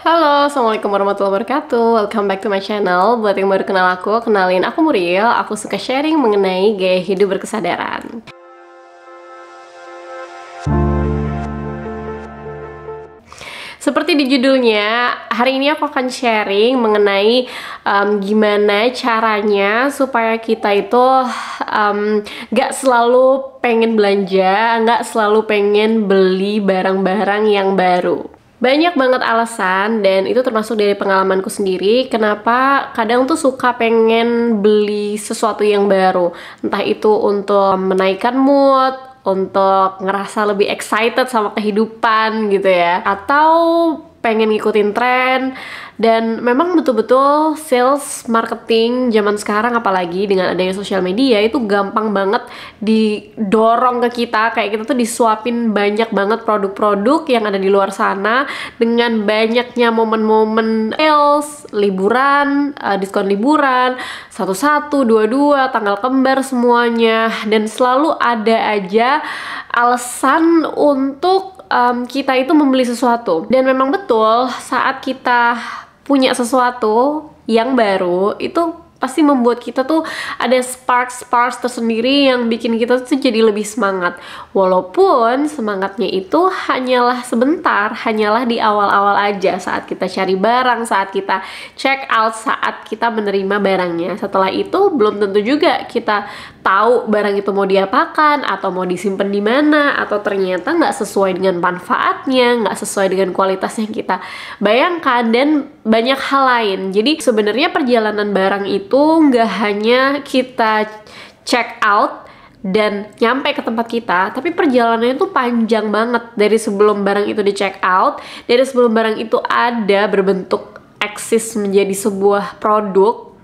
Halo, Assalamualaikum warahmatullahi wabarakatuh. Welcome back to my channel. Buat yang baru kenal aku, kenalin aku Muriel. Aku suka sharing mengenai gaya hidup berkesadaran. Seperti di judulnya, hari ini aku akan sharing mengenai gimana caranya supaya kita itu gak selalu pengen belanja, gak selalu pengen beli barang-barang yang baru. Banyak banget alasan, dan itu termasuk dari pengalamanku sendiri, kenapa kadang tuh suka pengen beli sesuatu yang baru. Entah itu untuk menaikkan mood, untuk ngerasa lebih excited sama kehidupan gitu ya, atau pengen ngikutin tren. Dan memang betul-betul sales marketing zaman sekarang, apalagi dengan adanya sosial media, itu gampang banget didorong ke kita, kayak kita tuh disuapin banyak banget produk-produk yang ada di luar sana dengan banyaknya momen-momen sales, liburan, diskon liburan, 11, 22, tanggal kembar semuanya, dan selalu ada aja alasan untuk kita itu membeli sesuatu. Dan memang betul, saat kita punya sesuatu yang baru, itu pasti membuat kita tuh ada sparks tersendiri yang bikin kita tuh jadi lebih semangat. Walaupun semangatnya itu hanyalah sebentar, hanyalah di awal-awal aja, saat kita cari barang, saat kita check out, saat kita menerima barangnya. Setelah itu belum tentu juga kita tahu barang itu mau diapakan, atau mau disimpan di mana, atau ternyata nggak sesuai dengan manfaatnya, nggak sesuai dengan kualitas yang kita bayangkan, dan banyak hal lain. Jadi sebenarnya perjalanan barang itu nggak hanya kita check out dan nyampe ke tempat kita, tapi perjalanannya itu panjang banget. Dari sebelum barang itu di check out, dari sebelum barang itu ada berbentuk eksis menjadi sebuah produk,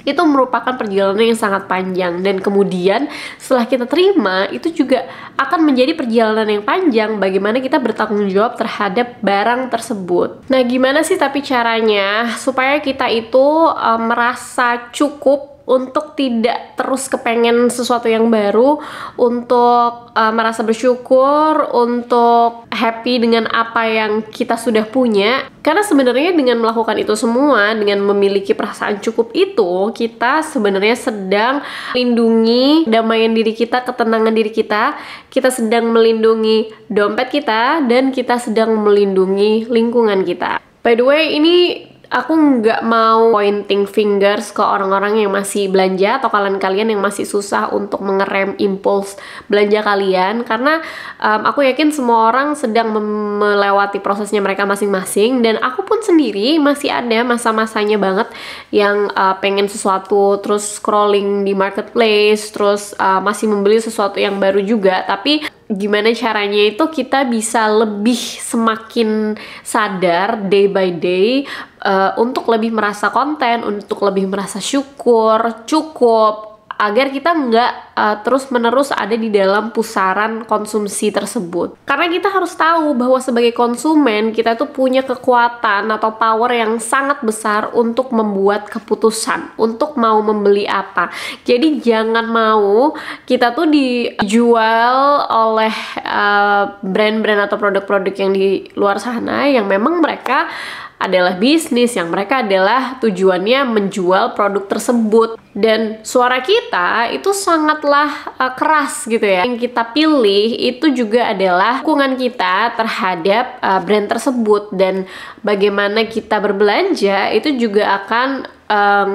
itu merupakan perjalanan yang sangat panjang. Dan kemudian setelah kita terima, itu juga akan menjadi perjalanan yang panjang bagaimana kita bertanggung jawab terhadap barang tersebut. Nah, gimana sih tapi caranya supaya kita itu merasa cukup untuk tidak terus kepengen sesuatu yang baru, untuk merasa bersyukur, untuk happy dengan apa yang kita sudah punya. Karena sebenarnya dengan melakukan itu semua, dengan memiliki perasaan cukup itu, kita sebenarnya sedang melindungi damaian diri kita, ketenangan diri kita, kita sedang melindungi dompet kita, dan kita sedang melindungi lingkungan kita. By the way, ini aku nggak mau pointing fingers ke orang-orang yang masih belanja, atau kalian yang masih susah untuk mengerem impuls belanja kalian, karena aku yakin semua orang sedang melewati prosesnya mereka masing-masing, dan aku pun sendiri masih ada masa-masanya banget yang pengen sesuatu, terus scrolling di marketplace, terus masih membeli sesuatu yang baru juga. Tapi gimana caranya itu kita bisa lebih semakin sadar day by day, untuk lebih merasa konten, untuk lebih merasa syukur, cukup, agar kita nggak terus-menerus ada di dalam pusaran konsumsi tersebut. Karena kita harus tahu bahwa sebagai konsumen, kita tuh punya kekuatan atau power yang sangat besar untuk membuat keputusan, untuk mau membeli apa. Jadi jangan mau kita tuh dijual oleh brand-brand atau produk-produk yang di luar sana, yang memang mereka adalah bisnis, yang mereka adalah tujuannya menjual produk tersebut. Dan suara kita itu sangatlah keras gitu ya. Yang kita pilih itu juga adalah dukungan kita terhadap brand tersebut, dan bagaimana kita berbelanja itu juga akan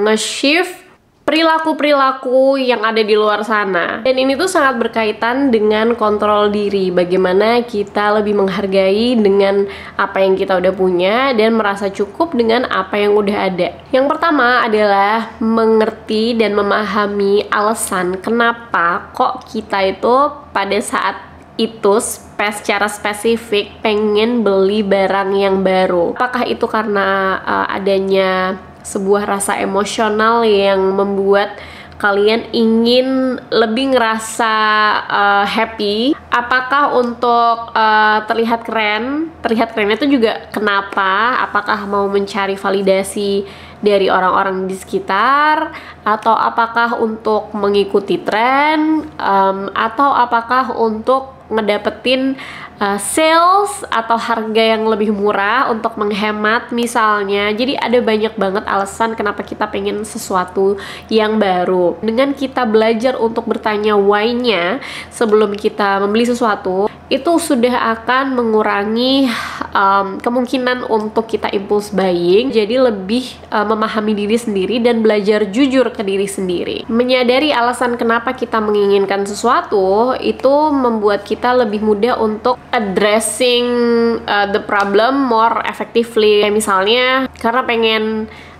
nge-shift perilaku-perilaku yang ada di luar sana. Dan ini tuh sangat berkaitan dengan kontrol diri, bagaimana kita lebih menghargai dengan apa yang kita udah punya dan merasa cukup dengan apa yang udah ada. Yang pertama adalah mengerti dan memahami alasan kenapa kok kita itu pada saat itu secara spesifik pengen beli barang yang baru. Apakah itu karena adanya sebuah rasa emosional yang membuat kalian ingin lebih ngerasa happy? Apakah untuk terlihat keren? Terlihat kerennya itu juga kenapa? Apakah mau mencari validasi dari orang-orang di sekitar, atau apakah untuk mengikuti tren, atau apakah untuk ngedapetin sales atau harga yang lebih murah untuk menghemat misalnya. Jadi ada banyak banget alasan kenapa kita pengen sesuatu yang baru. Dengan kita belajar untuk bertanya why-nya sebelum kita membeli sesuatu, itu sudah akan mengurangi kemungkinan untuk kita impulse buying. Jadi lebih memahami diri sendiri dan belajar jujur ke diri sendiri. Menyadari alasan kenapa kita menginginkan sesuatu itu membuat kita lebih mudah untuk addressing the problem more effectively. Kayak misalnya karena pengen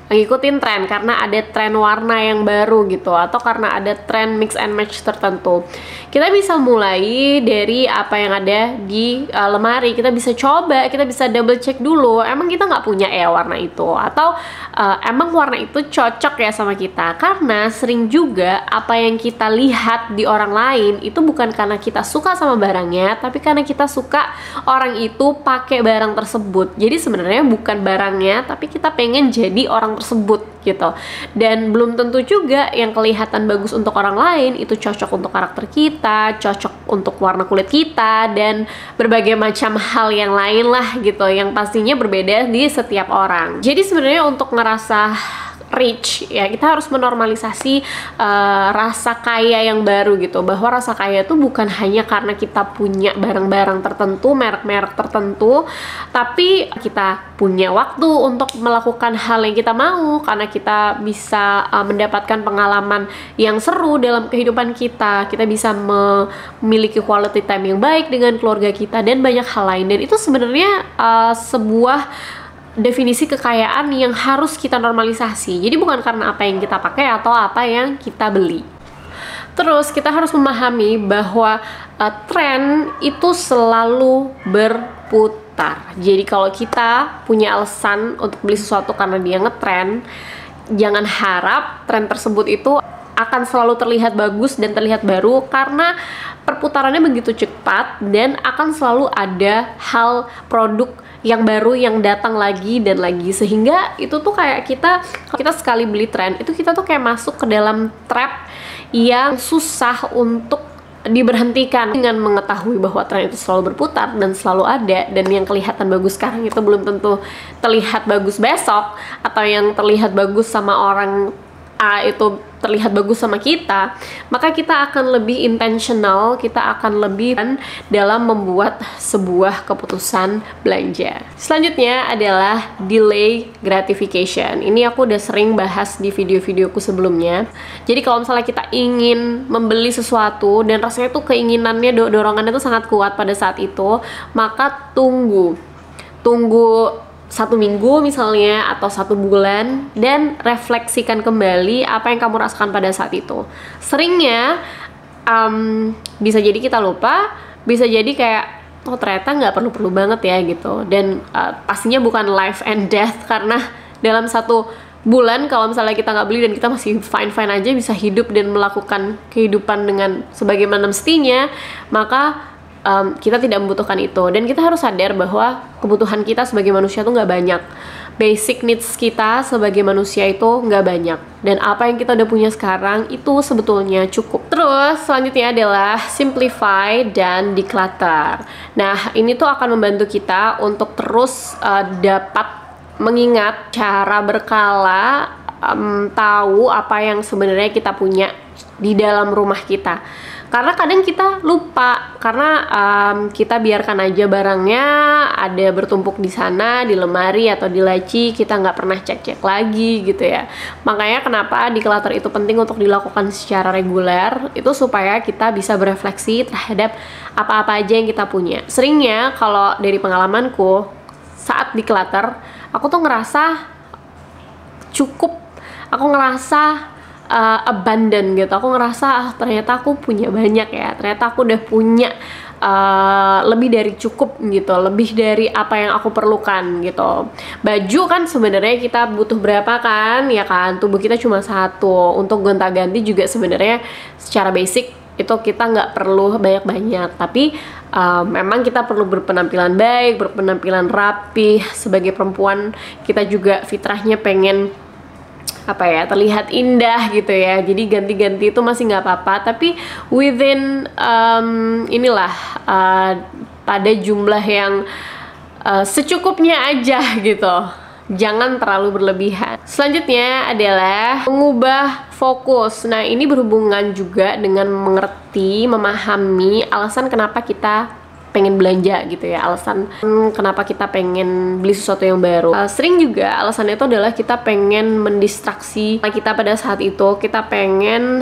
ngikutin tren, karena ada tren warna yang baru gitu, atau karena ada tren mix and match tertentu. Kita bisa mulai dari apa yang ada di lemari. Kita bisa coba, kita bisa double check dulu, emang kita nggak punya ya warna itu, atau emang warna itu cocok ya sama kita. Karena sering juga apa yang kita lihat di orang lain itu bukan karena kita suka sama barangnya, tapi karena kita suka orang itu pakai barang tersebut. Jadi sebenarnya bukan barangnya, tapi kita pengen jadi orang tersebut gitu. Dan belum tentu juga yang kelihatan bagus untuk orang lain itu cocok untuk karakter kita, cocok untuk warna kulit kita, dan berbagai macam hal yang lain lah gitu, yang pastinya berbeda di setiap orang. Jadi sebenarnya untuk ngerasa rich ya, kita harus menormalisasi rasa kaya yang baru gitu, bahwa rasa kaya itu bukan hanya karena kita punya barang-barang tertentu, merek-merek tertentu, tapi kita punya waktu untuk melakukan hal yang kita mau, karena kita bisa mendapatkan pengalaman yang seru dalam kehidupan kita bisa memiliki quality time yang baik dengan keluarga kita, dan banyak hal lain. Dan itu sebenarnya sebuah definisi kekayaan yang harus kita normalisasi. Jadi bukan karena apa yang kita pakai atau apa yang kita beli. Terus kita harus memahami bahwa tren itu selalu berputar. Jadi kalau kita punya alasan untuk beli sesuatu karena dia ngetren, jangan harap tren tersebut itu akan selalu terlihat bagus dan terlihat baru, karena perputarannya begitu cepat dan akan selalu ada hal produk yang baru yang datang lagi dan lagi, sehingga itu tuh kayak kita sekali beli tren itu kita tuh kayak masuk ke dalam trap yang susah untuk diberhentikan. Dengan mengetahui bahwa tren itu selalu berputar dan selalu ada, dan yang kelihatan bagus sekarang itu belum tentu terlihat bagus besok, atau yang terlihat bagus sama orang A itu terlihat bagus sama kita, maka kita akan lebih intentional, kita akan lebih dalam membuat sebuah keputusan belanja. Selanjutnya adalah delay gratification. Ini aku udah sering bahas di video-videoku sebelumnya. Jadi kalau misalnya kita ingin membeli sesuatu dan rasanya tuh keinginannya, dorongannya tuh sangat kuat pada saat itu, maka tunggu 1 minggu misalnya, atau 1 bulan, dan refleksikan kembali apa yang kamu rasakan pada saat itu. Seringnya bisa jadi kita lupa, bisa jadi kayak oh ternyata nggak perlu-perlu banget ya gitu. Dan pastinya bukan life and death, karena dalam 1 bulan kalau misalnya kita nggak beli dan kita masih fine-fine aja, bisa hidup dan melakukan kehidupan dengan sebagaimana mestinya, maka kita tidak membutuhkan itu. Dan kita harus sadar bahwa kebutuhan kita sebagai manusia tuh nggak banyak. Basic needs kita sebagai manusia itu nggak banyak, dan apa yang kita udah punya sekarang itu sebetulnya cukup. Terus selanjutnya adalah simplify dan declutter. Nah ini tuh akan membantu kita untuk terus dapat mengingat cara berkala, tahu apa yang sebenarnya kita punya di dalam rumah kita. Karena kadang kita lupa, karena kita biarkan aja barangnya ada bertumpuk di sana, di lemari atau di laci, kita nggak pernah cek-cek lagi gitu ya. Makanya kenapa declutter itu penting untuk dilakukan secara reguler, itu supaya kita bisa berefleksi terhadap apa-apa aja yang kita punya. Seringnya kalau dari pengalamanku, saat declutter, aku tuh ngerasa cukup, aku ngerasa abundant gitu. Aku ngerasa ternyata aku punya banyak ya, ternyata aku udah punya lebih dari cukup gitu, lebih dari apa yang aku perlukan gitu. Baju kan sebenarnya kita butuh berapa kan, ya kan, tubuh kita cuma 1. Untuk gonta-ganti juga sebenarnya secara basic itu kita nggak perlu banyak-banyak, tapi memang kita perlu berpenampilan baik, berpenampilan rapi. Sebagai perempuan kita juga fitrahnya pengen apa ya, terlihat indah gitu ya. Jadi ganti-ganti itu masih nggak apa-apa, tapi within inilah pada jumlah yang secukupnya aja gitu. Jangan terlalu berlebihan. Selanjutnya adalah mengubah fokus. Nah, ini berhubungan juga dengan mengerti, memahami alasan kenapa kita pengen belanja gitu ya, alasan kenapa kita pengen beli sesuatu yang baru. Sering juga alasannya itu adalah kita pengen mendistraksi kita pada saat itu, kita pengen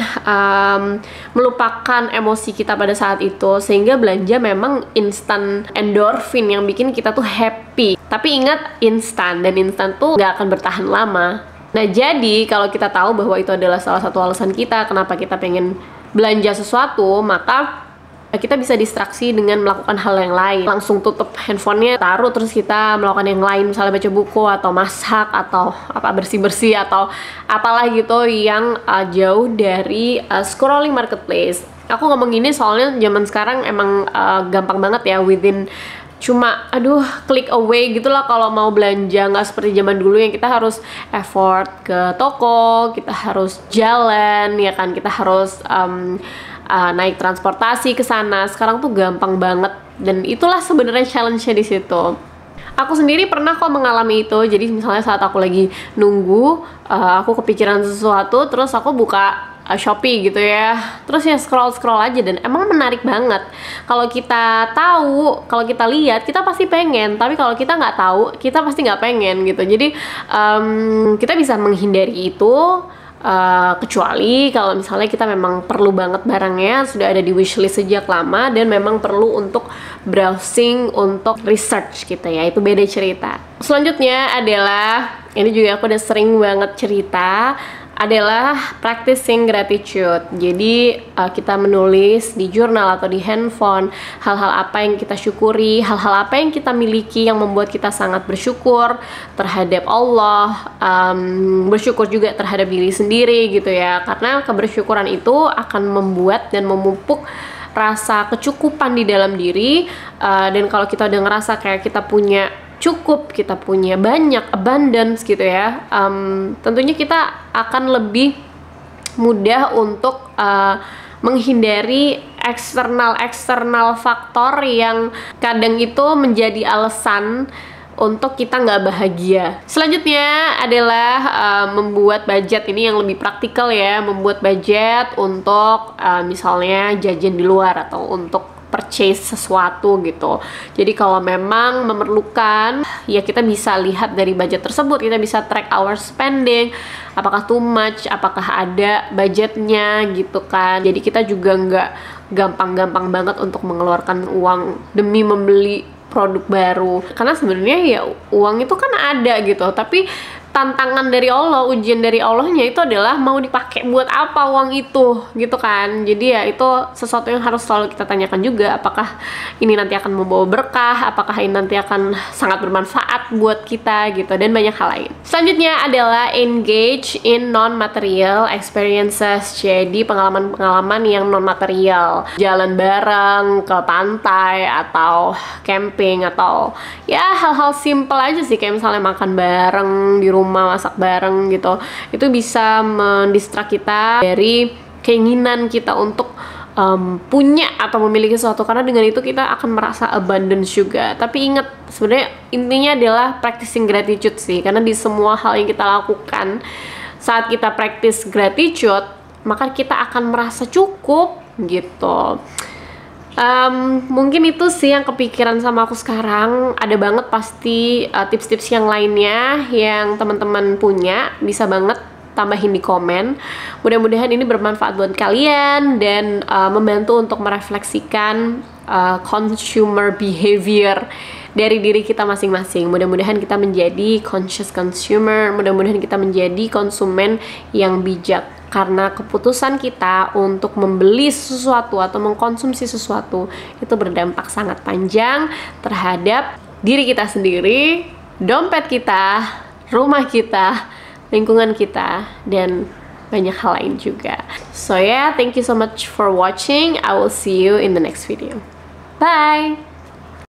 melupakan emosi kita pada saat itu, sehingga belanja memang instan endorfin yang bikin kita tuh happy. Tapi ingat, instan, dan instan tuh nggak akan bertahan lama. Nah, jadi kalau kita tahu bahwa itu adalah salah satu alasan kita kenapa kita pengen belanja sesuatu, maka kita bisa distraksi dengan melakukan hal yang lain. Langsung tutup handphonenya, taruh, terus kita melakukan yang lain, misalnya baca buku atau masak atau apa, bersih-bersih atau apalah gitu yang jauh dari scrolling marketplace. Aku ngomong gini soalnya zaman sekarang emang gampang banget ya, within cuma click away gitulah kalau mau belanja. Nggak seperti zaman dulu yang kita harus effort ke toko, kita harus jalan ya kan, kita harus naik transportasi ke sana. Sekarang tuh gampang banget, dan itulah sebenarnya challenge-nya di situ. Aku sendiri pernah kok mengalami itu. Jadi misalnya saat aku lagi nunggu, aku kepikiran sesuatu, terus aku buka Shopee gitu ya, terus ya scroll aja, dan emang menarik banget. Kalau kita tahu, kalau kita lihat, kita pasti pengen. Tapi kalau kita nggak tahu, kita pasti nggak pengen gitu. Jadi kita bisa menghindari itu. Kecuali kalau misalnya kita memang perlu banget barangnya, sudah ada di wishlist sejak lama dan memang perlu untuk browsing, untuk research gitu ya, itu beda cerita. Selanjutnya adalah, ini juga aku udah sering banget cerita, adalah practicing gratitude. Jadi kita menulis di jurnal atau di handphone hal-hal apa yang kita syukuri, hal-hal apa yang kita miliki yang membuat kita sangat bersyukur terhadap Allah, bersyukur juga terhadap diri sendiri gitu ya. Karena kebersyukuran itu akan membuat dan memupuk rasa kecukupan di dalam diri, dan kalau kita udah ngerasa kayak kita punya cukup, kita punya banyak, abundance gitu ya, tentunya kita akan lebih mudah untuk menghindari eksternal faktor yang kadang itu menjadi alasan untuk kita nggak bahagia. Selanjutnya adalah membuat budget. Ini yang lebih praktikal ya, membuat budget untuk misalnya jajan di luar atau untuk purchase sesuatu gitu. Jadi kalau memang memerlukan, ya kita bisa lihat dari budget tersebut, kita bisa track our spending, apakah too much, apakah ada budgetnya gitu kan. Jadi kita juga nggak gampang-gampang banget untuk mengeluarkan uang demi membeli produk baru, karena sebenarnya ya uang itu kan ada gitu, tapi tantangan dari Allah, ujian dari Allahnya itu adalah mau dipakai buat apa uang itu gitu kan. Jadi ya itu sesuatu yang harus selalu kita tanyakan juga, apakah ini nanti akan membawa berkah, apakah ini nanti akan sangat bermanfaat buat kita gitu, dan banyak hal lain. Selanjutnya adalah engage in non-material experiences. Jadi pengalaman-pengalaman yang non-material, jalan bareng ke pantai atau camping, atau ya hal-hal simple aja sih, kayak misalnya makan bareng di rumah, masak bareng gitu. Itu bisa mendistrak kita dari keinginan kita untuk punya atau memiliki sesuatu, karena dengan itu kita akan merasa abundance juga. Tapi ingat, sebenarnya intinya adalah practicing gratitude sih, karena di semua hal yang kita lakukan, saat kita practice gratitude, maka kita akan merasa cukup gitu. Mungkin itu sih yang kepikiran sama aku sekarang. Ada banget pasti tips-tips yang lainnya yang teman-teman punya, bisa banget tambahin di komen. Mudah-mudahan ini bermanfaat buat kalian dan membantu untuk merefleksikan consumer behavior dari diri kita masing-masing. Mudah-mudahan kita menjadi conscious consumer, mudah-mudahan kita menjadi konsumen yang bijak. Karena keputusan kita untuk membeli sesuatu atau mengkonsumsi sesuatu itu berdampak sangat panjang terhadap diri kita sendiri, dompet kita, rumah kita, lingkungan kita, dan banyak hal lain juga. So yeah, thank you so much for watching. I will see you in the next video. Bye!